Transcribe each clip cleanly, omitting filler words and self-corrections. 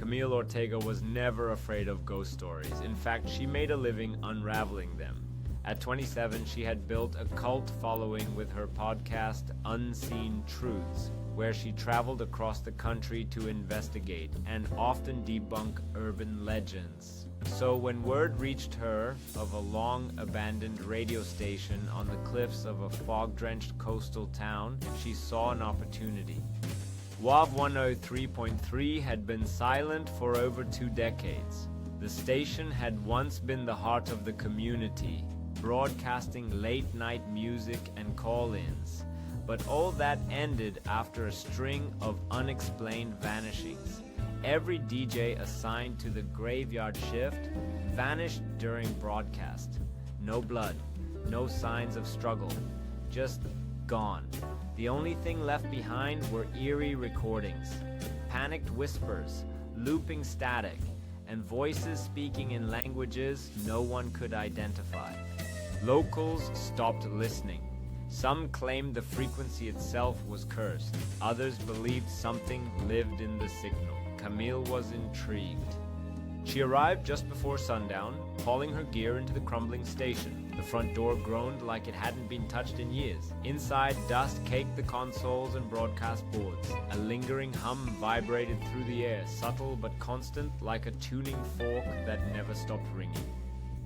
Camille Ortega was never afraid of ghost stories. In fact, she made a living unraveling them. At 27, she had built a cult following with her podcast, Unseen Truths, where she traveled across the country to investigate and often debunk urban legends. So when word reached her of a long-abandoned radio station on the cliffs of a fog-drenched coastal town, she saw an opportunity. WAV 103.3 had been silent for over 2 decades. The station had once been the heart of the community, broadcasting late-night music and call-ins. But all that ended after a string of unexplained vanishings. Every DJ assigned to the graveyard shift vanished during broadcast. No blood, no signs of struggle, just gone. The only thing left behind were eerie recordings, panicked whispers, looping static, and voices speaking in languages no one could identify. Locals stopped listening. Some claimed the frequency itself was cursed. Others believed something lived in the signal. Camille was intrigued. She arrived just before sundown, hauling her gear into the crumbling station. The front door groaned like it hadn't been touched in years. Inside, dust caked the consoles and broadcast boards. A lingering hum vibrated through the air, subtle but constant, like a tuning fork that never stopped ringing.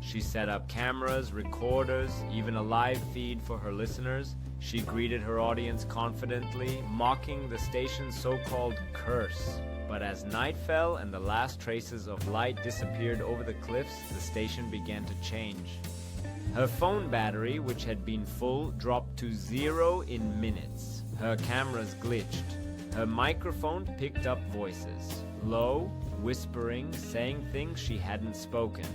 She set up cameras, recorders, even a live feed for her listeners. She greeted her audience confidently, mocking the station's so-called curse. But as night fell and the last traces of light disappeared over the cliffs, the station began to change. Her phone battery, which had been full, dropped to 0 in minutes. Her cameras glitched. Her microphone picked up voices, low, whispering, saying things she hadn't spoken.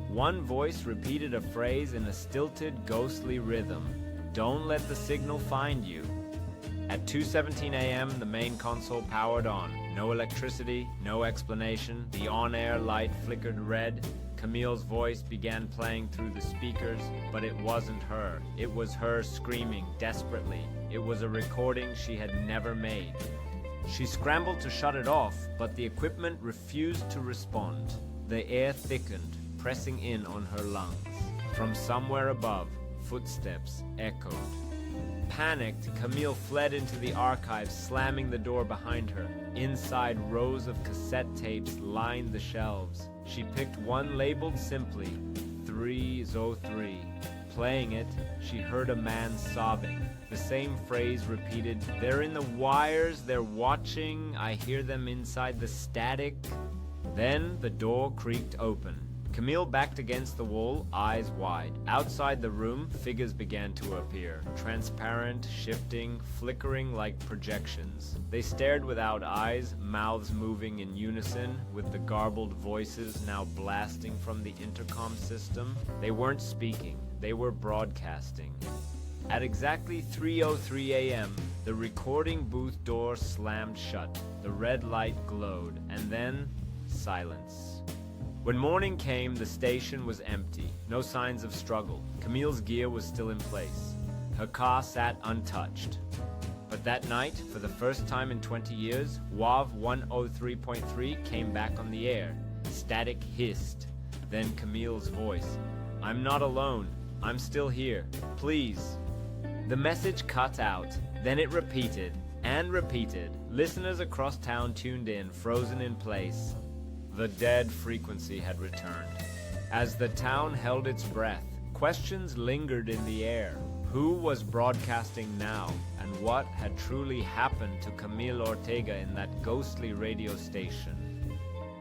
One voice repeated a phrase in a stilted, ghostly rhythm. "Don't let the signal find you." At 2:17 a.m., the main console powered on. No electricity, no explanation. The on-air light flickered red. Camille's voice began playing through the speakers, but it wasn't her. It was her screaming desperately. It was a recording she had never made. She scrambled to shut it off, but the equipment refused to respond. The air thickened, pressing in on her lungs. From somewhere above, footsteps echoed. Panicked, Camille fled into the archives, slamming the door behind her. Inside, rows of cassette tapes lined the shelves. She picked one labeled simply 303. Playing it, she heard a man sobbing. The same phrase repeated, "They're in the wires, they're watching, I hear them inside the static." Then the door creaked open. Camille backed against the wall, eyes wide. Outside the room, figures began to appear, transparent, shifting, flickering like projections. They stared without eyes, mouths moving in unison, with the garbled voices now blasting from the intercom system. They weren't speaking, they were broadcasting. At exactly 3:03 a.m., the recording booth door slammed shut. The red light glowed, and then silence. When morning came, the station was empty. No signs of struggle. Camille's gear was still in place. Her car sat untouched. But that night, for the first time in 20 years, WAV 103.3 came back on the air. Static hissed. Then Camille's voice. "I'm not alone. I'm still here. Please." The message cut out. Then it repeated and repeated. Listeners across town tuned in, frozen in place. The dead frequency had returned. As the town held its breath, questions lingered in the air. Who was broadcasting now, and what had truly happened to Camille Ortega in that ghostly radio station?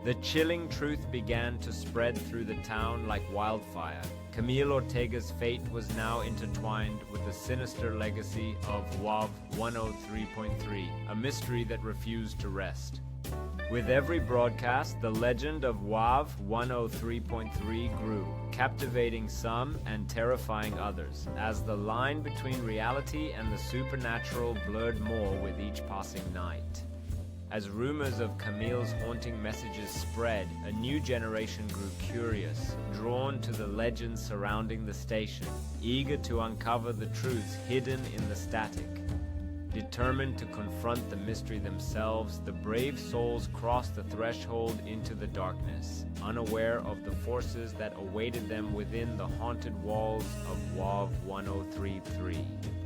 The chilling truth began to spread through the town like wildfire. Camille Ortega's fate was now intertwined with the sinister legacy of WAV 103.3, a mystery that refused to rest. With every broadcast, the legend of WAV 103.3 grew, captivating some and terrifying others, as the line between reality and the supernatural blurred more with each passing night. As rumors of Camille's haunting messages spread, a new generation grew curious, drawn to the legends surrounding the station, eager to uncover the truths hidden in the static. Determined to confront the mystery themselves, the brave souls crossed the threshold into the darkness, unaware of the forces that awaited them within the haunted walls of WAV 1033.